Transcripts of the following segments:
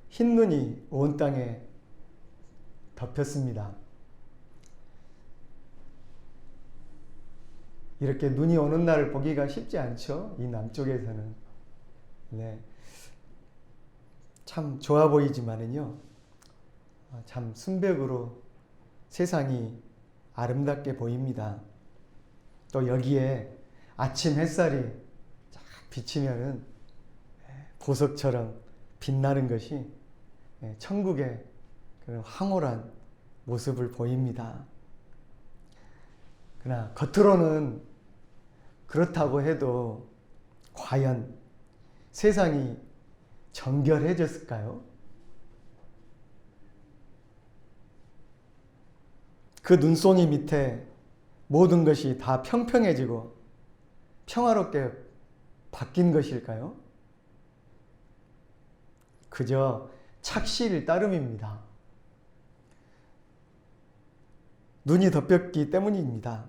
흰 눈이 온 땅에 덮였습니다. 이렇게 눈이 오는 날을 보기가 쉽지 않죠. 이 남쪽에서는. 네. 참 좋아 보이지만은요. 참 순백으로 세상이 아름답게 보입니다. 또 여기에 아침 햇살이 쫙 비치면은 보석처럼 빛나는 것이 천국의 그런 황홀한 모습을 보입니다. 그러나 겉으로는 그렇다고 해도 과연 세상이 정결해졌을까요? 그 눈송이 밑에 모든 것이 다 평평해지고 평화롭게 바뀐 것일까요? 그저 착시일 따름입니다. 눈이 덮였기 때문입니다.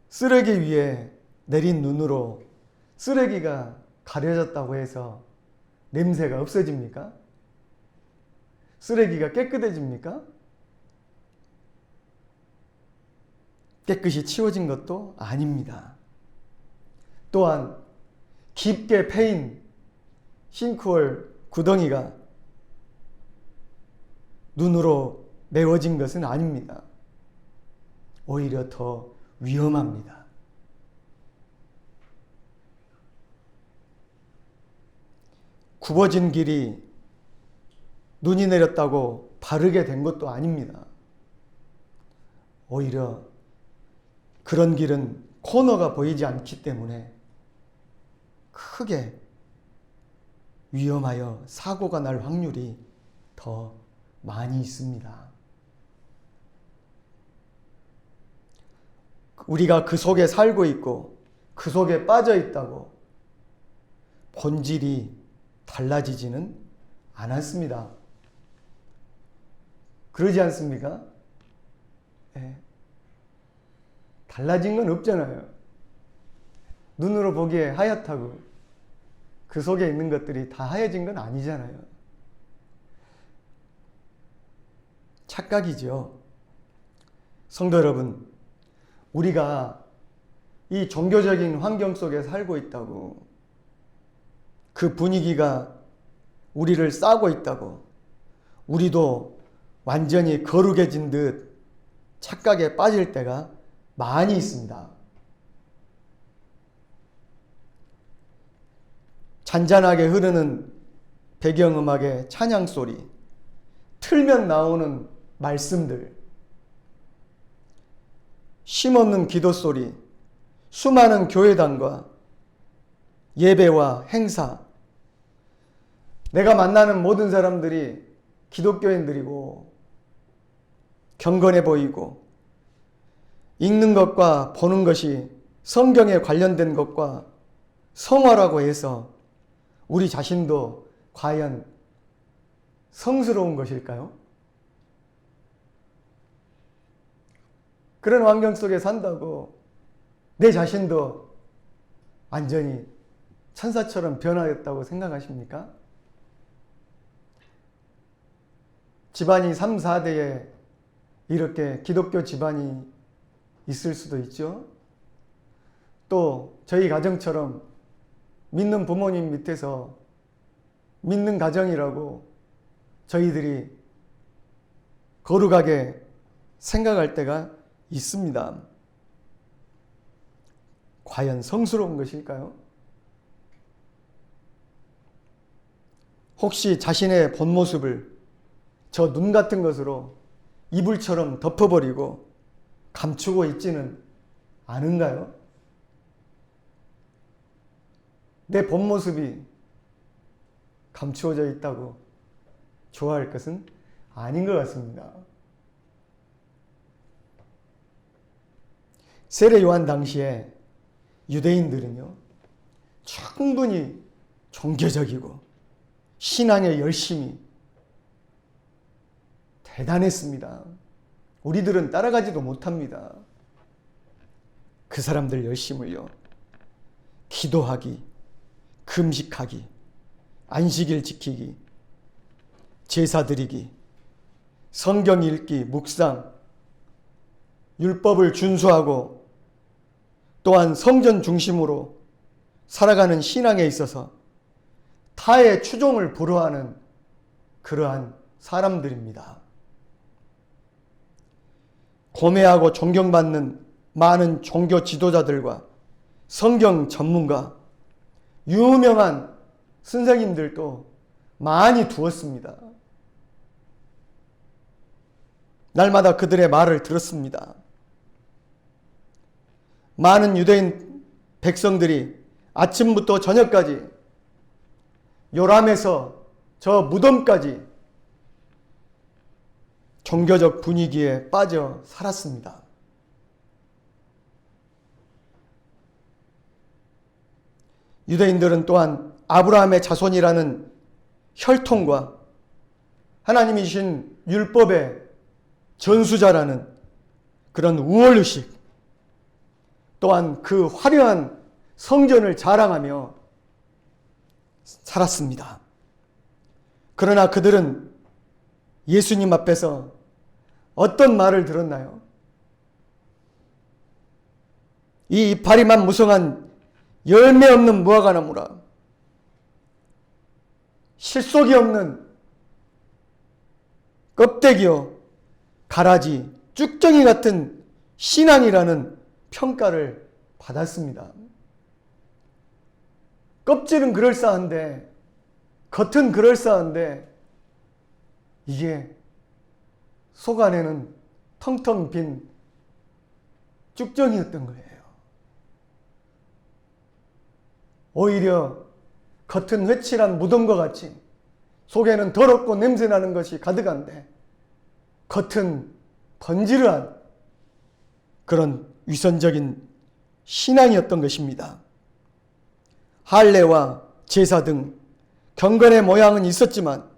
쓰레기 위에 내린 눈으로 쓰레기가 가려졌다고 해서 냄새가 없어집니까? 쓰레기가 깨끗해집니까? 깨끗이 치워진 것도 아닙니다. 또한 깊게 패인 싱크홀 구덩이가 눈으로 메워진 것은 아닙니다. 오히려 더 위험합니다. 굽어진 길이 눈이 내렸다고 바르게 된 것도 아닙니다. 오히려 그런 길은 코너가 보이지 않기 때문에 크게 위험하여 사고가 날 확률이 더 많이 있습니다. 우리가 그 속에 살고 있고 그 속에 빠져 있다고 본질이 달라지지는 않았습니다. 그러지 않습니까? 네. 달라진 건 없잖아요. 눈으로 보기에 하얗다고 그 속에 있는 것들이 다 하얘진 건 아니잖아요. 착각이죠. 성도 여러분, 우리가 이 종교적인 환경 속에 살고 있다고, 그 분위기가 우리를 싸고 있다고, 우리도 완전히 거룩해진 듯 착각에 빠질 때가 많이 있습니다. 잔잔하게 흐르는 배경음악의 찬양 소리, 틀면 나오는 말씀들, 쉼없는 기도 소리, 수많은 교회당과 예배와 행사, 내가 만나는 모든 사람들이 기독교인들이고 경건해 보이고 읽는 것과 보는 것이 성경에 관련된 것과 성화라고 해서 우리 자신도 과연 성스러운 것일까요? 그런 환경 속에 산다고 내 자신도 완전히 천사처럼 변화했다고 생각하십니까? 집안이 3, 4대에 이렇게 기독교 집안이 있을 수도 있죠. 또 저희 가정처럼 믿는 부모님 밑에서 믿는 가정이라고 저희들이 거룩하게 생각할 때가 있습니다. 과연 성스러운 것일까요? 혹시 자신의 본 모습을 저 눈 같은 것으로 이불처럼 덮어버리고 감추고 있지는 않은가요? 내 본 모습이 감추어져 있다고 좋아할 것은 아닌 것 같습니다. 세례 요한 당시에 유대인들은요, 충분히 종교적이고 신앙에 열심히 대단했습니다. 우리들은 따라가지도 못합니다. 그 사람들 열심을요, 기도하기, 금식하기, 안식일 지키기, 제사 드리기, 성경 읽기, 묵상, 율법을 준수하고 또한 성전 중심으로 살아가는 신앙에 있어서 타의 추종을 불허하는 그러한 사람들입니다. 고매하고 존경받는 많은 종교 지도자들과 성경 전문가, 유명한 선생님들도 많이 두었습니다. 날마다 그들의 말을 들었습니다. 많은 유대인 백성들이 아침부터 저녁까지 요람에서 저 무덤까지 종교적 분위기에 빠져 살았습니다. 유대인들은 또한 아브라함의 자손이라는 혈통과 하나님이 주신 율법의 전수자라는 그런 우월의식, 또한 그 화려한 성전을 자랑하며 살았습니다. 그러나 그들은 예수님 앞에서 어떤 말을 들었나요? 이 이파리만 무성한 열매 없는 무화과나무라, 실속이 없는 껍데기요 가라지 쭉정이 같은 신앙이라는 평가를 받았습니다. 껍질은 그럴싸한데, 겉은 그럴싸한데 이게 속 안에는 텅텅 빈 쭉정이였던 거예요. 오히려 겉은 회칠한 무덤과 같이 속에는 더럽고 냄새나는 것이 가득한데 겉은 번지르한 그런 위선적인 신앙이었던 것입니다. 할례와 제사 등 경건의 모양은 있었지만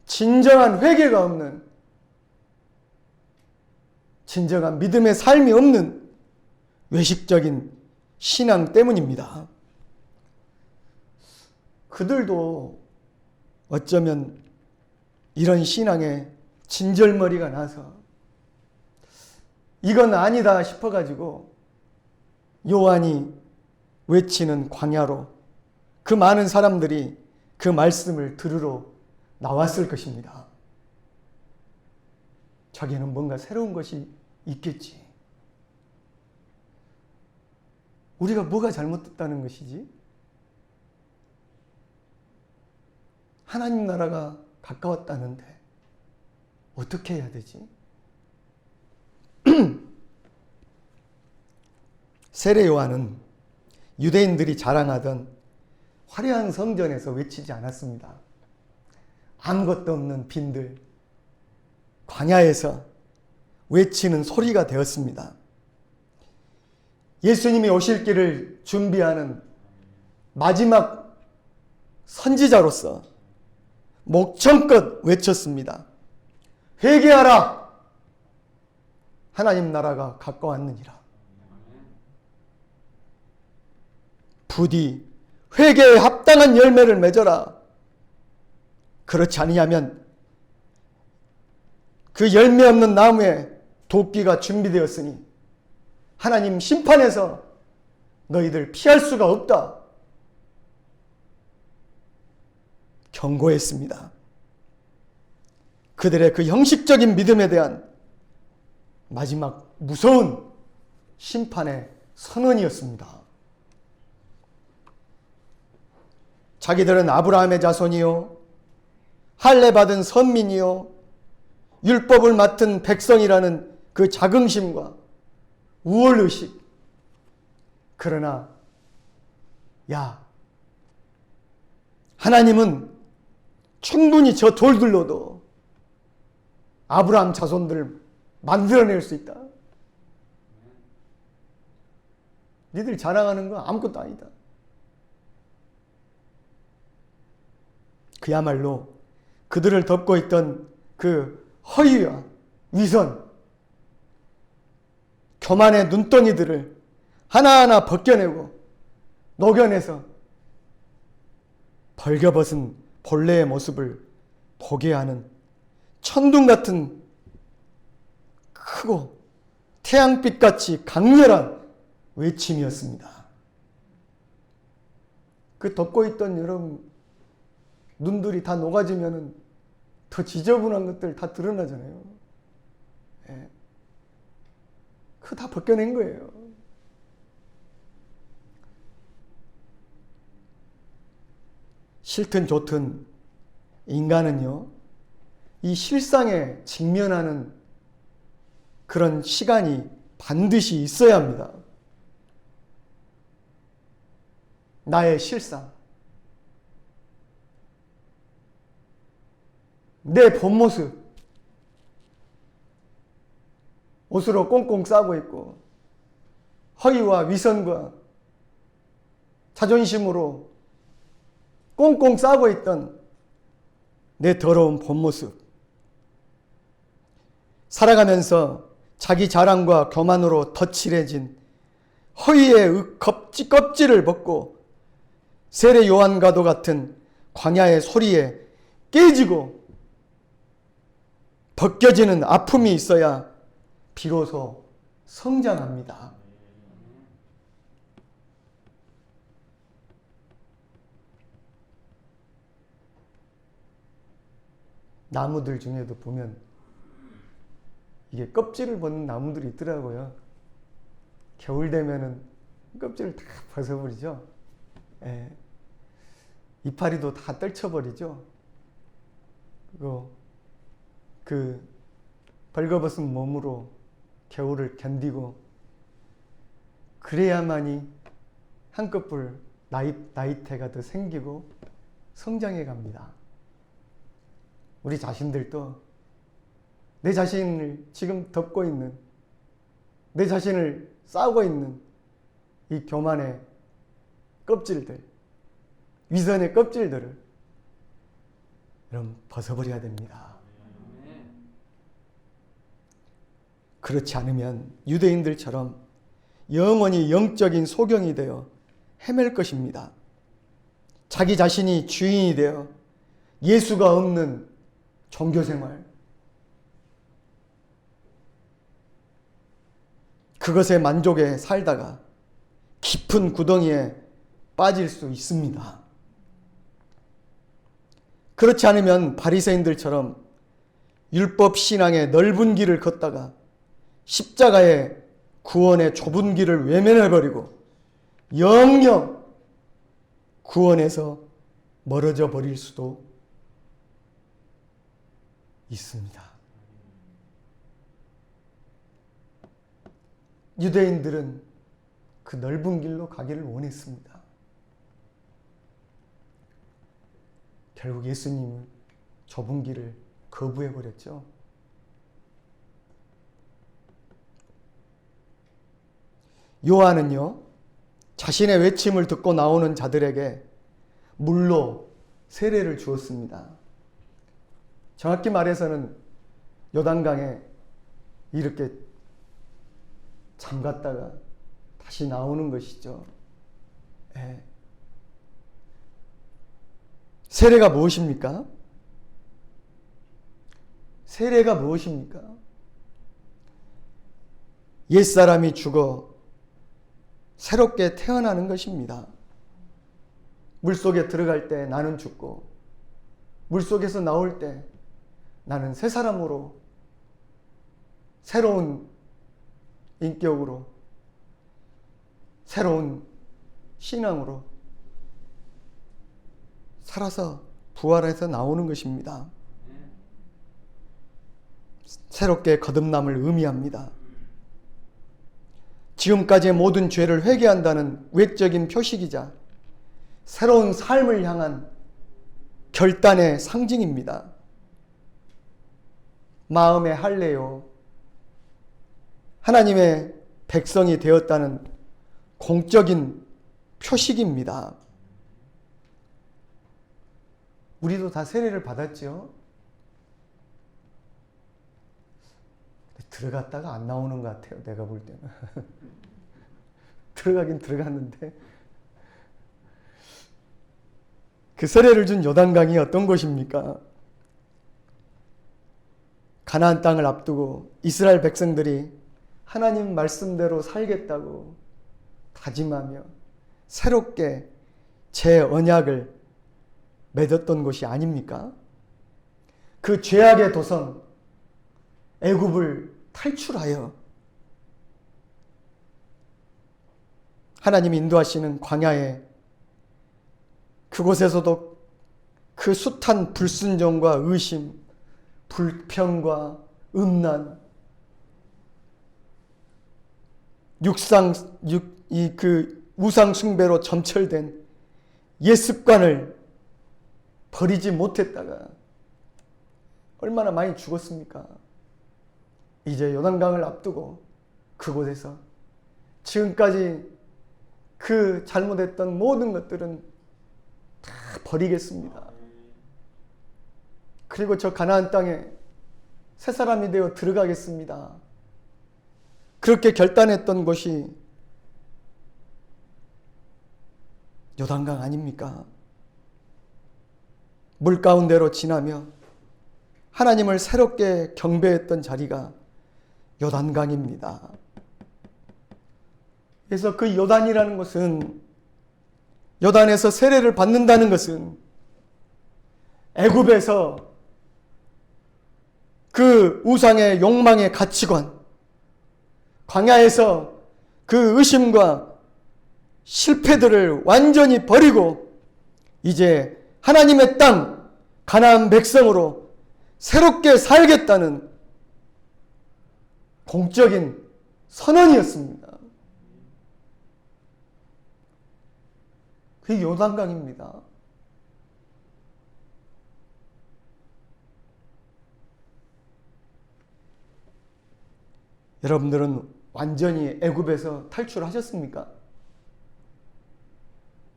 진정한 회개가 없는, 진정한 믿음의 삶이 없는 외식적인 신앙 때문입니다. 그들도 어쩌면 이런 신앙에 진절머리가 나서 이건 아니다 싶어가지고 요한이 외치는 광야로 그 많은 사람들이 그 말씀을 들으러 나왔을 것입니다. 자기는 뭔가 새로운 것이 있겠지. 우리가 뭐가 잘못됐다는 것이지? 하나님 나라가 가까웠다는데 어떻게 해야 되지? 세례 요한은 유대인들이 자랑하던 화려한 성전에서 외치지 않았습니다. 아무것도 없는 빈들, 광야에서 외치는 소리가 되었습니다. 예수님이 오실 길을 준비하는 마지막 선지자로서 목청껏 외쳤습니다. 회개하라! 하나님 나라가 가까웠느니라. 부디 회개에 합당한 열매를 맺어라. 그렇지 아니하면 그 열매 없는 나무에 도끼가 준비되었으니 하나님 심판에서 너희들 피할 수가 없다. 경고했습니다. 그들의 그 형식적인 믿음에 대한 마지막 무서운 심판의 선언이었습니다. 자기들은 아브라함의 자손이요, 할례 받은 선민이요, 율법을 맡은 백성이라는 그 자긍심과 우월의식. 그러나 하나님은 충분히 저 돌들로도 아브라함 자손들을 만들어낼 수 있다. 니들 자랑하는 거 아무것도 아니다. 그야말로 그들을 덮고 있던 그 허위와 위선, 교만의 눈덩이들을 하나하나 벗겨내고 녹여내서 벌겨벗은 본래의 모습을 보게 하는 천둥 같은 크고 태양빛같이 강렬한 외침이었습니다. 그 덮고 있던 여러분 눈들이 다 녹아지면은 더 지저분한 것들 다 드러나잖아요. 예. 그거 다 벗겨낸 거예요. 싫든 좋든 인간은요, 이 실상에 직면하는 그런 시간이 반드시 있어야 합니다. 나의 실상, 내 본 모습, 옷으로 꽁꽁 싸고 있고 허위와 위선과 자존심으로 꽁꽁 싸고 있던 내 더러운 본 모습, 살아가면서 자기 자랑과 교만으로 덧칠해진 허위의 껍질을 벗고 세례 요한과도 같은 광야의 소리에 깨지고 벗겨지는 아픔이 있어야 비로소 성장합니다. 나무들 중에도 보면 이게 껍질을 벗는 나무들이 있더라고요. 겨울 되면은 껍질을 다 벗어버리죠. 예. 이파리도 다 떨쳐버리죠. 그리고 그 벌거벗은 몸으로 겨울을 견디고 그래야만이 한꺼풀 나이테가 더 생기고 성장해 갑니다. 우리 자신들도 내 자신을 지금 덮고 있는, 내 자신을 싸고 있는 이 교만의 껍질들, 위선의 껍질들을 여러분 벗어버려야 됩니다. 그렇지 않으면 유대인들처럼 영원히 영적인 소경이 되어 헤맬 것입니다. 자기 자신이 주인이 되어 예수가 없는 종교생활, 그것에 만족해 살다가 깊은 구덩이에 빠질 수 있습니다. 그렇지 않으면 바리새인들처럼 율법 신앙의 넓은 길을 걷다가 십자가의 구원의 좁은 길을 외면해버리고 영영 구원에서 멀어져 버릴 수도 있습니다. 유대인들은 그 넓은 길로 가기를 원했습니다. 결국 예수님은 좁은 길을 거부해버렸죠. 요한은요, 자신의 외침을 듣고 나오는 자들에게 물로 세례를 주었습니다. 정확히 말해서는 요단강에 이렇게 잠갔다가 다시 나오는 것이죠. 네. 세례가 무엇입니까? 세례가 무엇입니까? 옛사람이 죽어 새롭게 태어나는 것입니다. 물속에 들어갈 때 나는 죽고 물속에서 나올 때 나는 새 사람으로, 새로운 인격으로, 새로운 신앙으로 살아서 부활해서 나오는 것입니다. 새롭게 거듭남을 의미합니다. 지금까지의 모든 죄를 회개한다는 외적인 표식이자 새로운 삶을 향한 결단의 상징입니다. 마음의 할례요, 하나님의 백성이 되었다는 공적인 표식입니다. 우리도 다 세례를 받았죠. 들어갔다가 안 나오는 것 같아요. 내가 볼 때는. 들어가긴 들어갔는데. 그 세례를 준 요단강이 어떤 곳입니까? 가나안 땅을 앞두고 이스라엘 백성들이 하나님 말씀대로 살겠다고 다짐하며 새롭게 재언약을 맺었던 것이 아닙니까? 그 죄악의 도성 애굽을 탈출하여 하나님이 인도하시는 광야에 그곳에서도 그 숱한 불순종과 의심, 불평과 음란, 우상 숭배로 점철된 옛 습관을 버리지 못했다가 얼마나 많이 죽었습니까? 이제 요단강을 앞두고 그곳에서 지금까지 그 잘못했던 모든 것들은 다 버리겠습니다. 그리고 저 가나안 땅에 새 사람이 되어 들어가겠습니다. 그렇게 결단했던 곳이 요단강 아닙니까? 물 가운데로 지나며 하나님을 새롭게 경배했던 자리가 요단강입니다. 그래서 그 요단이라는 것은, 요단에서 세례를 받는다는 것은 애굽에서 그 우상의 욕망의 가치관, 광야에서 그 의심과 실패들을 완전히 버리고 이제 하나님의 땅 가나안 백성으로 새롭게 살겠다는 공적인 선언이었습니다. 그게 요단강입니다. 여러분들은 완전히 애굽에서 탈출하셨습니까?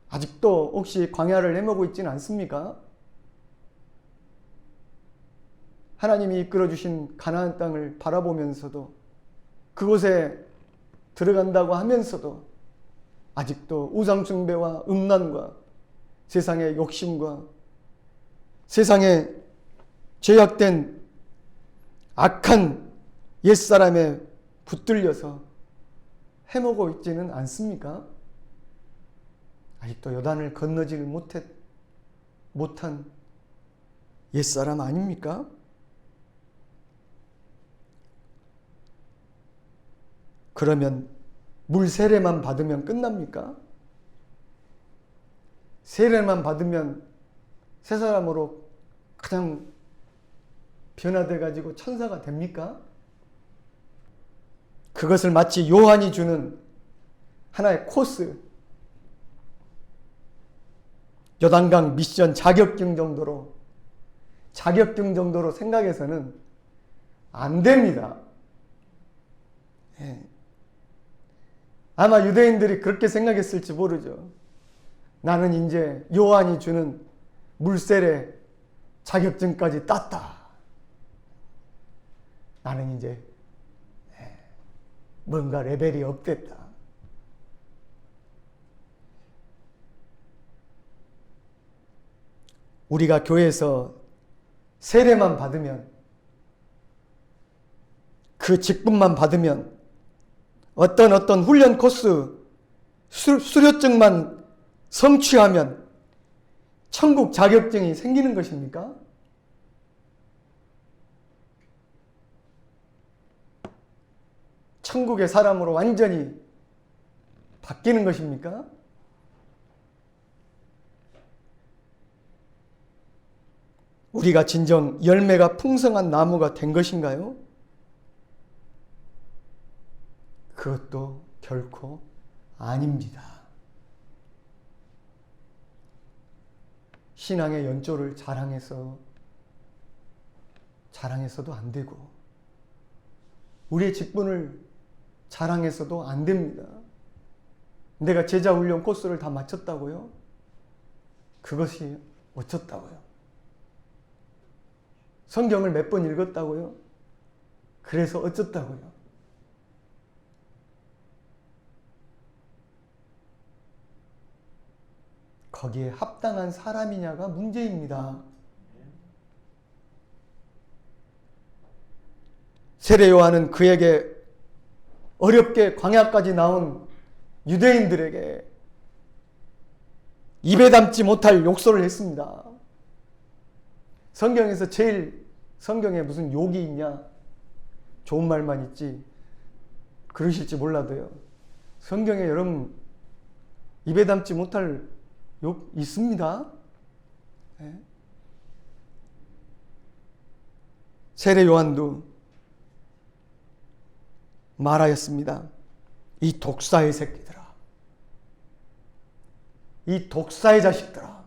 아직도 혹시 광야를 헤매고 있지는 않습니까? 하나님이 이끌어주신 가나안 땅을 바라보면서도 그곳에 들어간다고 하면서도 아직도 우상숭배와 음란과 세상의 욕심과 세상의 죄악된 악한 옛사람에 붙들려서 헤매고 있지는 않습니까? 아직도 요단을 건너지를 못한 옛사람 아닙니까? 그러면 물 세례만 받으면 끝납니까? 세례만 받으면 새 사람으로 그냥 변화돼 가지고 천사가 됩니까? 그것을 마치 요한이 주는 하나의 코스, 요단강 미션 자격증 정도로 생각해서는 안 됩니다. 예. 아마 유대인들이 그렇게 생각했을지 모르죠. 나는 이제 요한이 주는 물세례 자격증까지 땄다. 나는 이제 뭔가 레벨이 업됐다. 우리가 교회에서 세례만 받으면, 그 직분만 받으면, 어떤 훈련 코스 수료증만 성취하면 천국 자격증이 생기는 것입니까? 천국의 사람으로 완전히 바뀌는 것입니까? 우리가 진정 열매가 풍성한 나무가 된 것인가요? 그것도 결코 아닙니다. 신앙의 연조를 자랑해서도 안 되고, 우리의 직분을 자랑해서도 안 됩니다. 내가 제자 훈련 코스를 다 마쳤다고요? 그것이 어쩌다고요? 성경을 몇 번 읽었다고요? 그래서 어쩌다고요? 거기에 합당한 사람이냐가 문제입니다. 세례 요한은 그에게 어렵게 광야까지 나온 유대인들에게 입에 담지 못할 욕설을 했습니다. 성경에서 제일 성경에 무슨 욕이 있냐? 좋은 말만 있지. 그러실지 몰라도요. 성경에 여러분 입에 담지 못할 욕 있습니다. 네. 세례 요한도 말하였습니다. 이 독사의 새끼들아. 이 독사의 자식들아.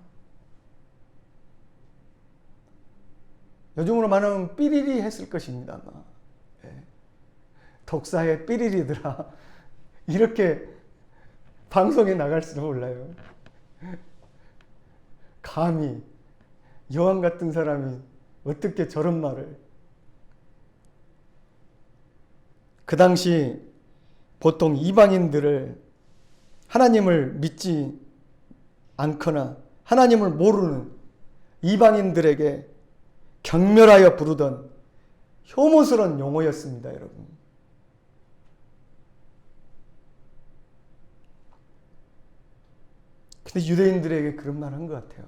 요즘으로 말하면 삐리리 했을 것입니다. 아마. 네. 독사의 삐리리들아. 이렇게 방송에 나갈지도 몰라요. 감히 요한 같은 사람이 어떻게 저런 말을. 그 당시 보통 이방인들을 하나님을 믿지 않거나 하나님을 모르는 이방인들에게 경멸하여 부르던 혐오스러운 용어였습니다, 여러분. 근데 유대인들에게 그런 말 한 것 같아요.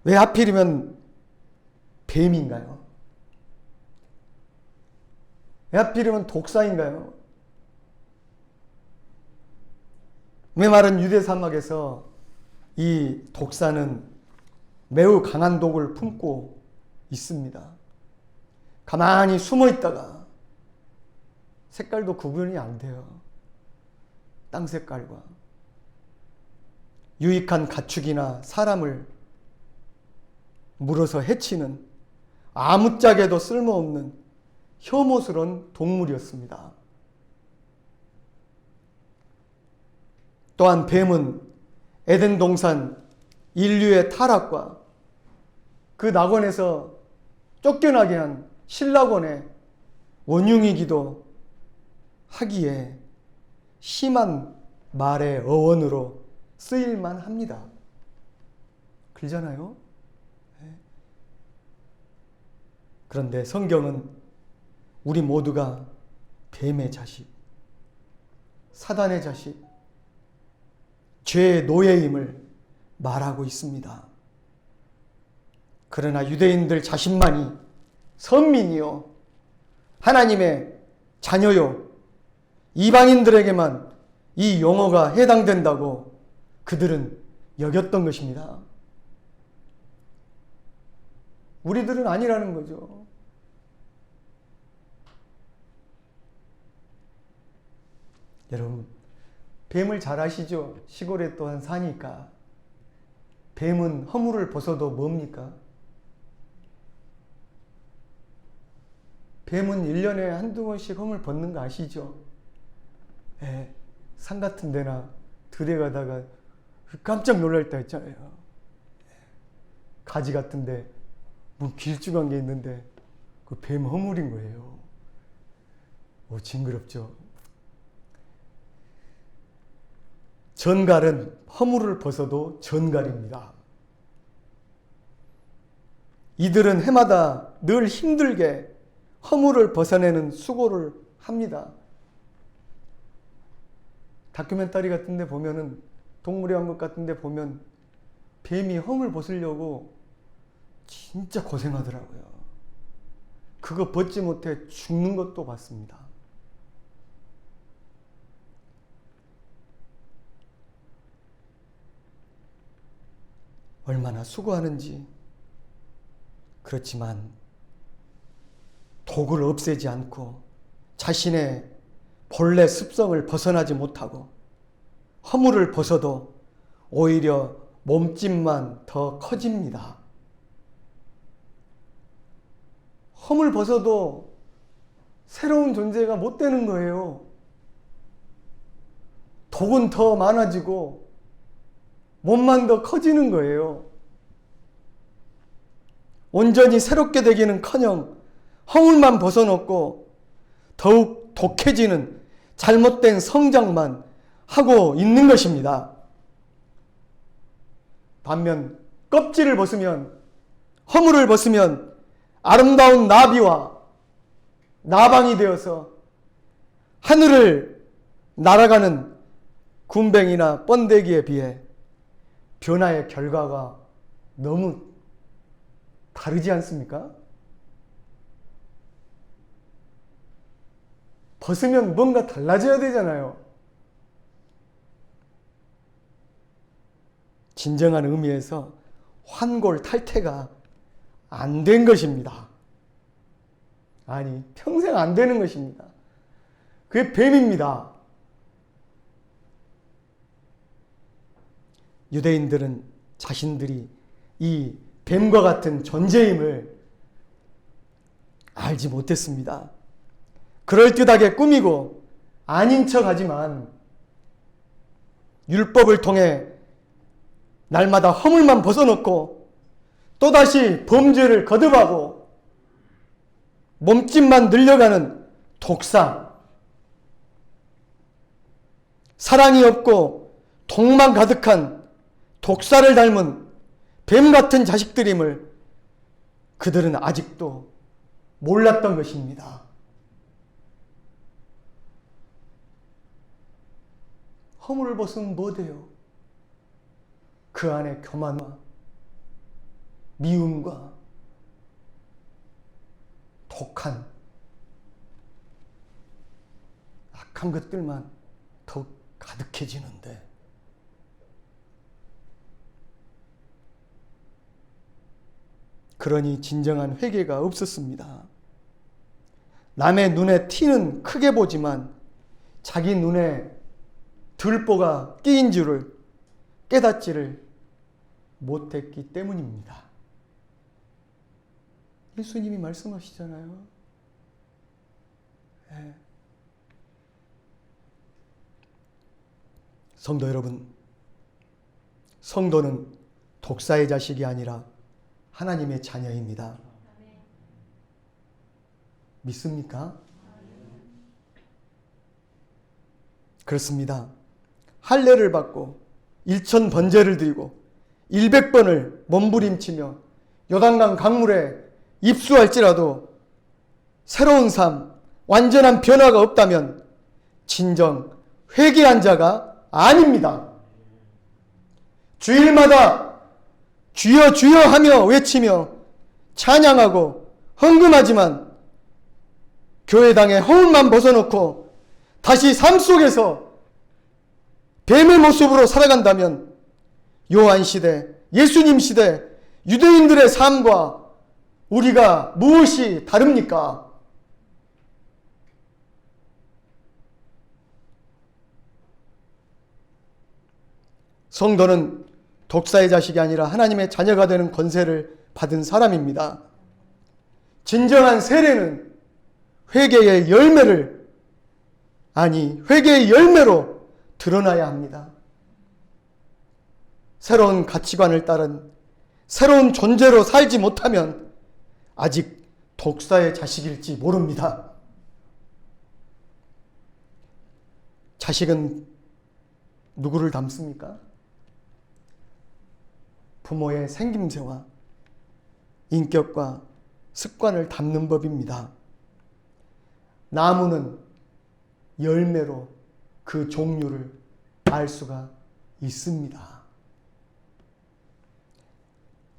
왜 하필이면 뱀인가요? 왜 하필이면 독사인가요? 메마른 유대 사막에서 이 독사는 매우 강한 독을 품고 있습니다. 가만히 숨어 있다가 색깔도 구분이 안 돼요. 땅 색깔과. 유익한 가축이나 사람을 물어서 해치는 아무짝에도 쓸모없는 혐오스러운 동물이었습니다. 또한 뱀은 에덴 동산 인류의 타락과 그 낙원에서 쫓겨나게 한 신락원의 원흉이기도 하기에 심한 말의 어원으로 쓰일만 합니다. 그러잖아요? 그런데 성경은 우리 모두가 뱀의 자식, 사단의 자식, 죄의 노예임을 말하고 있습니다. 그러나 유대인들 자신만이 선민이요, 하나님의 자녀요, 이방인들에게만 이 용어가 해당된다고 그들은 여겼던 것입니다. 우리들은 아니라는 거죠. 여러분, 뱀을 잘 아시죠? 시골에 또한 사니까. 뱀은 허물을 벗어도 뭡니까? 뱀은 1년에 한두 번씩 허물 벗는 거 아시죠? 예, 산 같은 데나 들에 가다가 깜짝 놀랄 때 있잖아요. 가지 같은 데 뭐 길쭉한 게 있는데 그 뱀 허물인 거예요. 오, 징그럽죠? 전갈은 허물을 벗어도 전갈입니다. 이들은 해마다 늘 힘들게 허물을 벗어내는 수고를 합니다. 다큐멘터리 같은 데 보면은, 동물의 왕국 같은 데 보면 뱀이 허물 벗으려고 진짜 고생하더라고요. 그거 벗지 못해 죽는 것도 봤습니다. 얼마나 수고하는지. 그렇지만 독을 없애지 않고 자신의 본래 습성을 벗어나지 못하고 허물을 벗어도 오히려 몸집만 더 커집니다. 허물 벗어도 새로운 존재가 못 되는 거예요. 독은 더 많아지고 몸만 더 커지는 거예요. 온전히 새롭게 되기는커녕 허물만 벗어놓고 더욱 독해지는 잘못된 성장만 하고 있는 것입니다. 반면 껍질을 벗으면, 허물을 벗으면 아름다운 나비와 나방이 되어서 하늘을 날아가는 군뱅이나 번데기에 비해 변화의 결과가 너무 다르지 않습니까? 벗으면 뭔가 달라져야 되잖아요. 진정한 의미에서 환골탈태가 안 된 것입니다. 아니, 평생 안 되는 것입니다. 그게 뱀입니다. 유대인들은 자신들이 이 뱀과 같은 존재임을 알지 못했습니다. 그럴듯하게 꾸미고 아닌 척하지만 율법을 통해 날마다 허물만 벗어놓고 또다시 범죄를 거듭하고 몸집만 늘려가는 독사, 사랑이 없고 독만 가득한 독사를 닮은 뱀 같은 자식들임을 그들은 아직도 몰랐던 것입니다. 허물을 벗으면 뭐 돼요? 그 안에 교만과 미움과 독한 악한 것들만 더 가득해지는데, 그러니 진정한 회개가 없었습니다. 남의 눈에 티는 크게 보지만 자기 눈에 들보가 끼인 줄을 깨닫지를 못했기 때문입니다. 예수님이 말씀하시잖아요. 네. 성도 여러분, 성도는 독사의 자식이 아니라 하나님의 자녀입니다. 믿습니까? 그렇습니다. 할례를 받고 일천 번제를 드리고 100번을 몸부림치며 요단강 강물에 입수할지라도 새로운 삶, 완전한 변화가 없다면 진정 회개한 자가 아닙니다. 주일마다 주여 주여 하며 외치며 찬양하고 헌금하지만 교회당에 허물만 벗어놓고 다시 삶 속에서 뱀의 모습으로 살아간다면 요한 시대, 예수님 시대, 유대인들의 삶과 우리가 무엇이 다릅니까? 성도는 독사의 자식이 아니라 하나님의 자녀가 되는 권세를 받은 사람입니다. 진정한 세례는 회개의 열매를, 아니 회개의 열매로 드러나야 합니다. 새로운 가치관을 따른 새로운 존재로 살지 못하면 아직 독사의 자식일지 모릅니다. 자식은 누구를 닮습니까? 부모의 생김새와 인격과 습관을 닮는 법입니다. 나무는 열매로 그 종류를 알 수가 있습니다.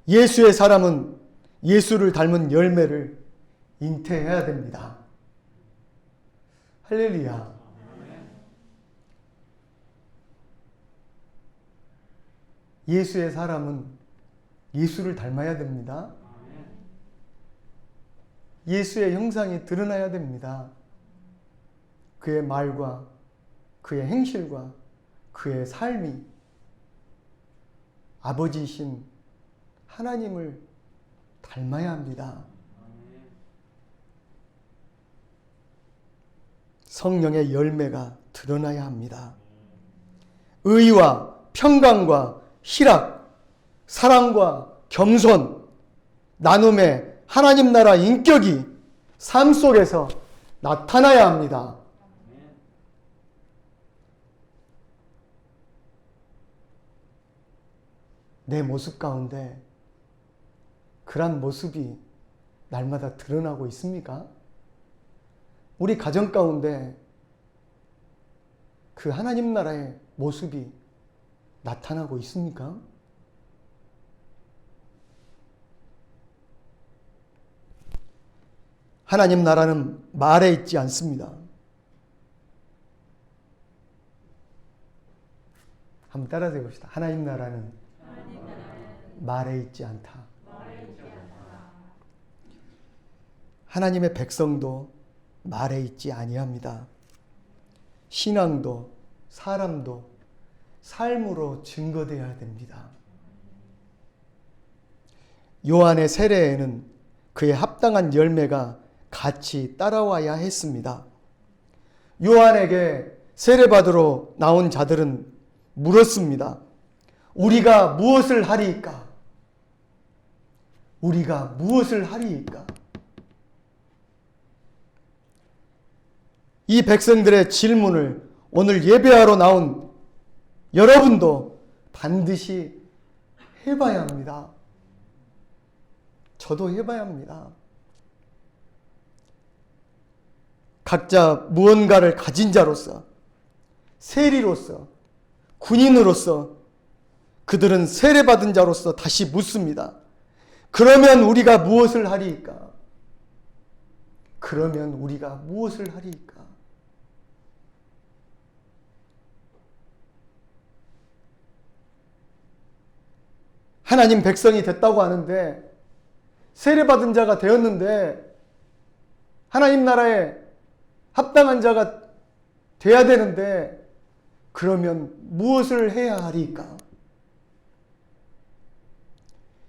예수의 사람은 예수를 닮은 열매를 잉태해야 됩니다. 할렐루야. 예수의 사람은 예수를 닮아야 됩니다. 예수의 형상이 드러나야 됩니다. 그의 말과 그의 행실과 그의 삶이 아버지이신 하나님을 닮아야 합니다. 성령의 열매가 드러나야 합니다. 의와 평강과 희락, 사랑과 겸손, 나눔의 하나님 나라 인격이 삶 속에서 나타나야 합니다. 내 모습 가운데 그런 모습이 날마다 드러나고 있습니까? 우리 가정 가운데 그 하나님 나라의 모습이 나타나고 있습니까? 하나님 나라는 말에 있지 않습니다. 한번 따라해 봅시다. 하나님 나라는 말에 있지 않다. 하나님의 백성도 말에 있지 아니합니다. 신앙도 사람도 삶으로 증거되어야 됩니다. 요한의 세례에는 그에 합당한 열매가 같이 따라와야 했습니다. 요한에게 세례받으러 나온 자들은 물었습니다. 우리가 무엇을 하리이까? 우리가 무엇을 하리이까? 이 백성들의 질문을 오늘 예배하러 나온 여러분도 반드시 해봐야 합니다. 저도 해봐야 합니다. 각자 무언가를 가진 자로서, 세리로서, 군인으로서 그들은 세례받은 자로서 다시 묻습니다. 그러면 우리가 무엇을 하리이까? 그러면 우리가 무엇을 하리이까? 하나님 백성이 됐다고 하는데, 세례받은 자가 되었는데 하나님 나라에 합당한 자가 돼야 되는데 그러면 무엇을 해야 하리까?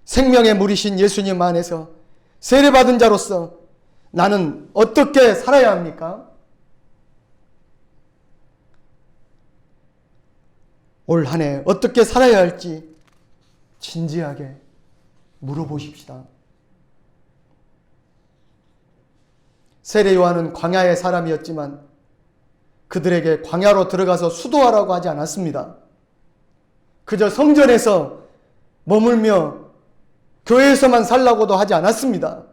생명의 물이신 예수님 안에서 세례받은 자로서 나는 어떻게 살아야 합니까? 올 한 해 어떻게 살아야 할지 진지하게 물어보십시다. 세례 요한은 광야의 사람이었지만 그들에게 광야로 들어가서 수도하라고 하지 않았습니다. 그저 성전에서 머물며 교회에서만 살라고도 하지 않았습니다.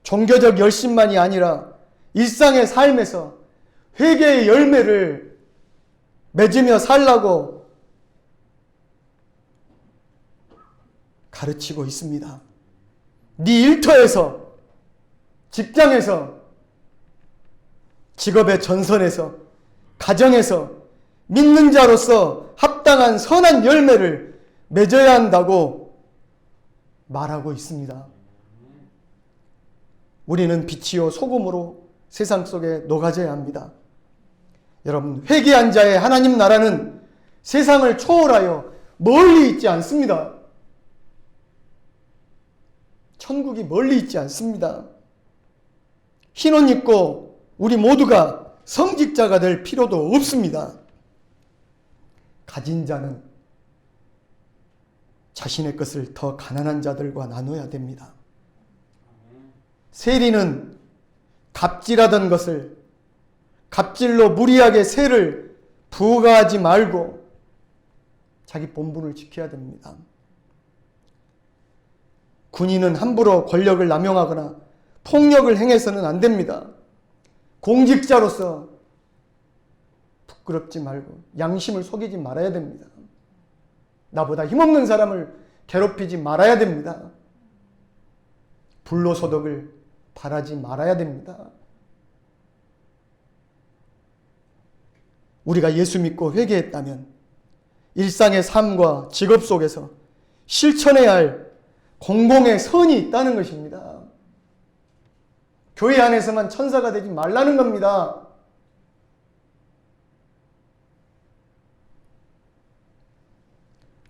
종교적 열심만이 아니라 일상의 삶에서 회개의 열매를 맺으며 살라고 가르치고 있습니다. 네 일터에서, 직장에서, 직업의 전선에서, 가정에서 믿는 자로서 합당한 선한 열매를 맺어야 한다고 말하고 있습니다. 우리는 빛이요 소금으로 세상 속에 녹아져야 합니다. 여러분, 회개한 자의 하나님 나라는 세상을 초월하여 멀리 있지 않습니다. 천국이 멀리 있지 않습니다. 흰 옷 입고 우리 모두가 성직자가 될 필요도 없습니다. 가진 자는 자신의 것을 더 가난한 자들과 나눠야 됩니다. 세리는 갑질하던 것을 갑질로 무리하게 세를 부과하지 말고 자기 본분을 지켜야 됩니다. 군인은 함부로 권력을 남용하거나 폭력을 행해서는 안 됩니다. 공직자로서 부끄럽지 말고 양심을 속이지 말아야 됩니다. 나보다 힘없는 사람을 괴롭히지 말아야 됩니다. 불로소득을 바라지 말아야 됩니다. 우리가 예수 믿고 회개했다면 일상의 삶과 직업 속에서 실천해야 할 공공의 선이 있다는 것입니다. 교회 안에서만 천사가 되지 말라는 겁니다.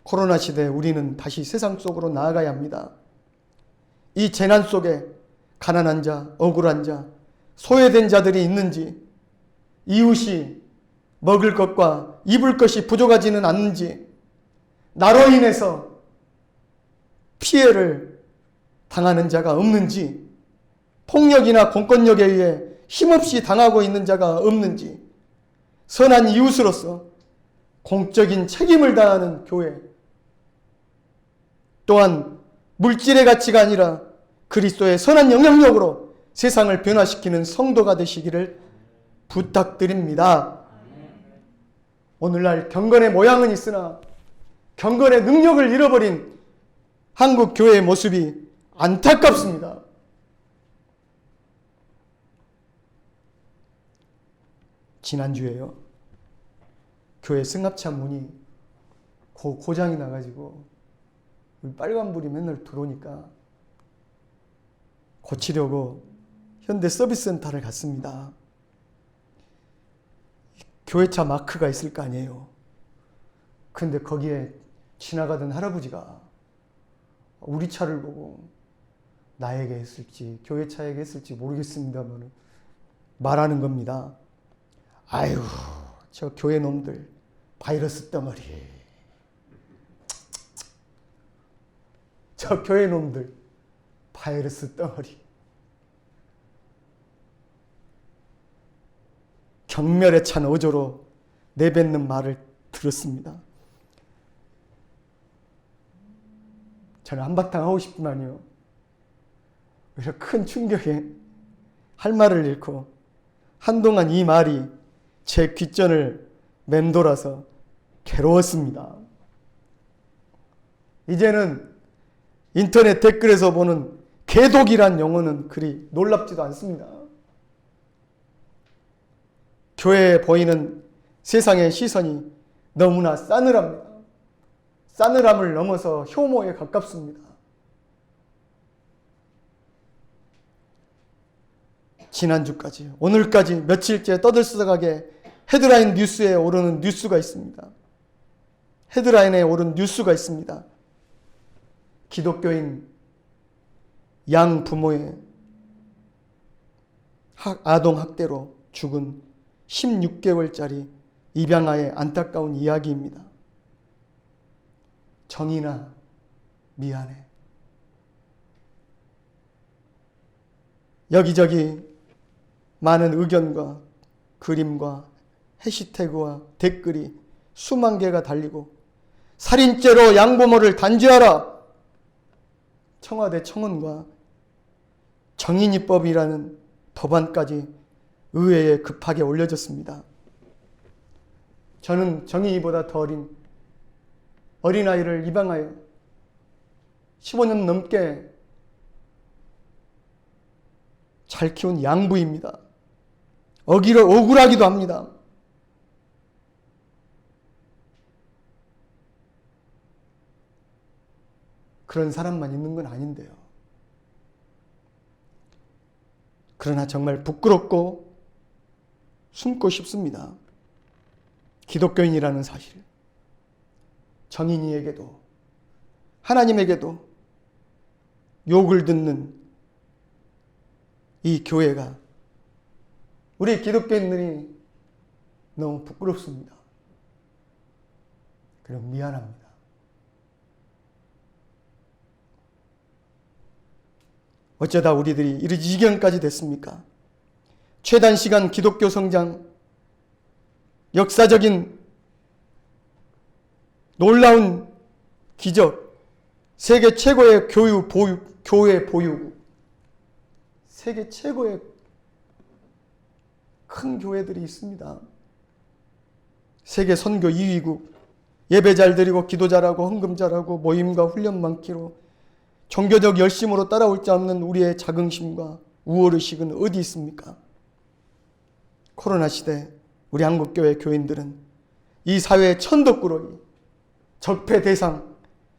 코로나 시대에 우리는 다시 세상 속으로 나아가야 합니다. 이 재난 속에 가난한 자, 억울한 자, 소외된 자들이 있는지, 이웃이 먹을 것과 입을 것이 부족하지는 않는지, 나로 인해서 피해를 당하는 자가 없는지, 폭력이나 공권력에 의해 힘없이 당하고 있는 자가 없는지, 선한 이웃으로서 공적인 책임을 다하는 교회, 또한 물질의 가치가 아니라 그리스도의 선한 영향력으로 세상을 변화시키는 성도가 되시기를 부탁드립니다. 오늘날 경건의 모양은 있으나 경건의 능력을 잃어버린 한국 교회의 모습이 안타깝습니다. 지난주에요, 교회 승합차 문이 고장이 나가지고 빨간불이 맨날 들어오니까 고치려고 현대 서비스센터를 갔습니다. 교회차 마크가 있을 거 아니에요. 근데 거기에 지나가던 할아버지가 우리 차를 보고 나에게 했을지 교회차에게 했을지 모르겠습니다만 말하는 겁니다. 아유, 저 교회 놈들 바이러스 덩어리. 저 교회 놈들 바이러스 덩어리. 경멸에 찬 어조로 내뱉는 말을 들었습니다. 저는 한바탕 하고 싶지만요, 오히려 큰 충격에 할 말을 잃고 한동안 이 말이 제 귓전을 맴돌아서 괴로웠습니다. 이제는 인터넷 댓글에서 보는 개독이란 용어는 그리 놀랍지도 않습니다. 교회에 보이는 세상의 시선이 너무나 싸늘합니다. 싸늘함을 넘어서 혐오에 가깝습니다. 지난주까지, 오늘까지 며칠째 떠들썩하게 헤드라인 뉴스에 오르는 뉴스가 있습니다. 헤드라인에 오른 뉴스가 있습니다. 기독교인 양 부모의 아동 학대로 죽은 16개월짜리 입양아의 안타까운 이야기입니다. 정인아, 미안해. 여기저기 많은 의견과 그림과 해시태그와 댓글이 수만 개가 달리고 살인죄로 양부모를 단죄하라. 청와대 청원과 정인이법이라는 법안까지 의회에 급하게 올려졌습니다. 저는 정인이보다 더 어린 어린아이를 입양하여 15년 넘게 잘 키운 양부입니다. 억울하기도 합니다. 그런 사람만 있는 건 아닌데요. 그러나 정말 부끄럽고 숨고 싶습니다. 기독교인이라는 사실. 정인이에게도 하나님에게도 욕을 듣는 이 교회가, 우리 기독교인들이 너무 부끄럽습니다. 그리고 미안합니다. 어쩌다 우리들이 이 지경까지 됐습니까? 최단시간 기독교 성장, 역사적인 놀라운 기적, 세계 최고의 교회 보유국, 세계 최고의 큰 교회들이 있습니다. 세계 선교 2위국, 예배 잘 드리고 기도 잘하고 헌금 잘하고 모임과 훈련 많기로 종교적 열심으로 따라올 자 없는 우리의 자긍심과 우월의식은 어디 있습니까? 코로나 시대 우리 한국교회 교인들은 이 사회의 천덕꾸러기, 적폐 대상,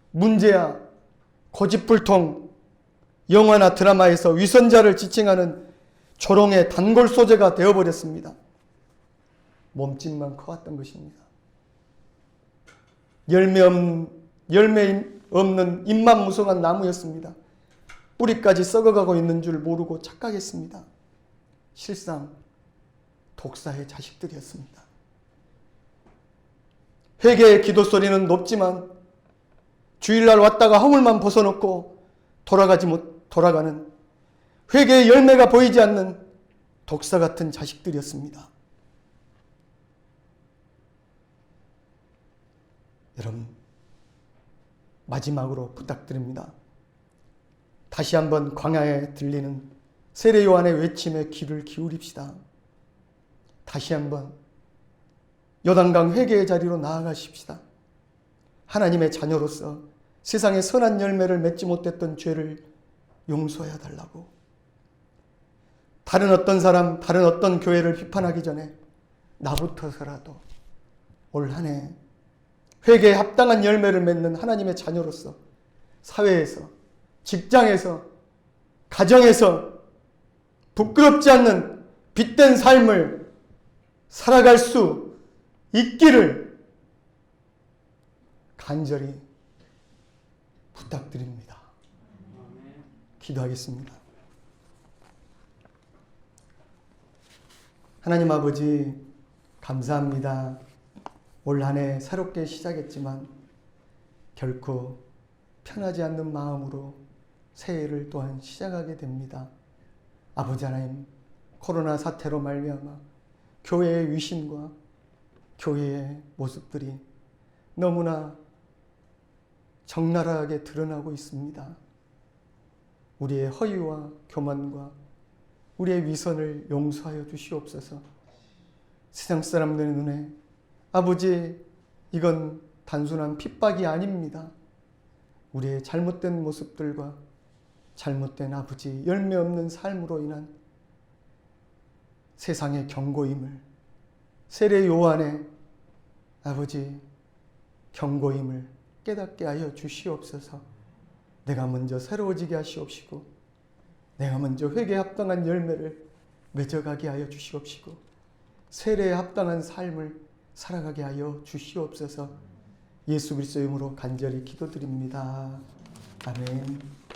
문제야, 고집불통, 영화나 드라마에서 위선자를 지칭하는 조롱의 단골 소재가 되어버렸습니다. 몸집만 커왔던 것입니다. 열매 없는 잎만 무성한 나무였습니다. 뿌리까지 썩어가고 있는 줄 모르고 착각했습니다. 실상 독사의 자식들이었습니다. 회개의 기도 소리는 높지만 주일날 왔다가 허물만 벗어놓고 돌아가는 회개의 열매가 보이지 않는 독사 같은 자식들이었습니다. 여러분, 마지막으로 부탁드립니다. 다시 한번 광야에 들리는 세례 요한의 외침에 귀를 기울입시다. 다시 한번 요단강 회개의 자리로 나아가십시다. 하나님의 자녀로서 세상에 선한 열매를 맺지 못했던 죄를 용서해 달라고. 다른 어떤 사람, 다른 어떤 교회를 비판하기 전에 나부터서라도 올 한 해 회개에 합당한 열매를 맺는 하나님의 자녀로서 사회에서, 직장에서, 가정에서 부끄럽지 않는 빛된 삶을 살아갈 수 있기를 간절히 부탁드립니다. 기도하겠습니다. 하나님 아버지, 감사합니다. 올 한 해 새롭게 시작했지만 결코 편하지 않는 마음으로 새해를 또한 시작하게 됩니다. 아버지 하나님, 코로나 사태로 말미암아 교회의 위신과 교회의 모습들이 너무나 적나라하게 드러나고 있습니다. 우리의 허위와 교만과 우리의 위선을 용서하여 주시옵소서. 세상 사람들의 눈에 아버지, 이건 단순한 핍박이 아닙니다. 우리의 잘못된 모습들과 잘못된 아버지 열매 없는 삶으로 인한 세상의 경고임을, 세례 요한의 아버지 경고임을 깨닫게 하여 주시옵소서. 내가 먼저 새로워지게 하시옵시고 내가 먼저 회개에 합당한 열매를 맺어가게 하여 주시옵시고 세례에 합당한 삶을 살아가게 하여 주시옵소서. 예수 그리스도의 이름으로 간절히 기도드립니다. 아멘.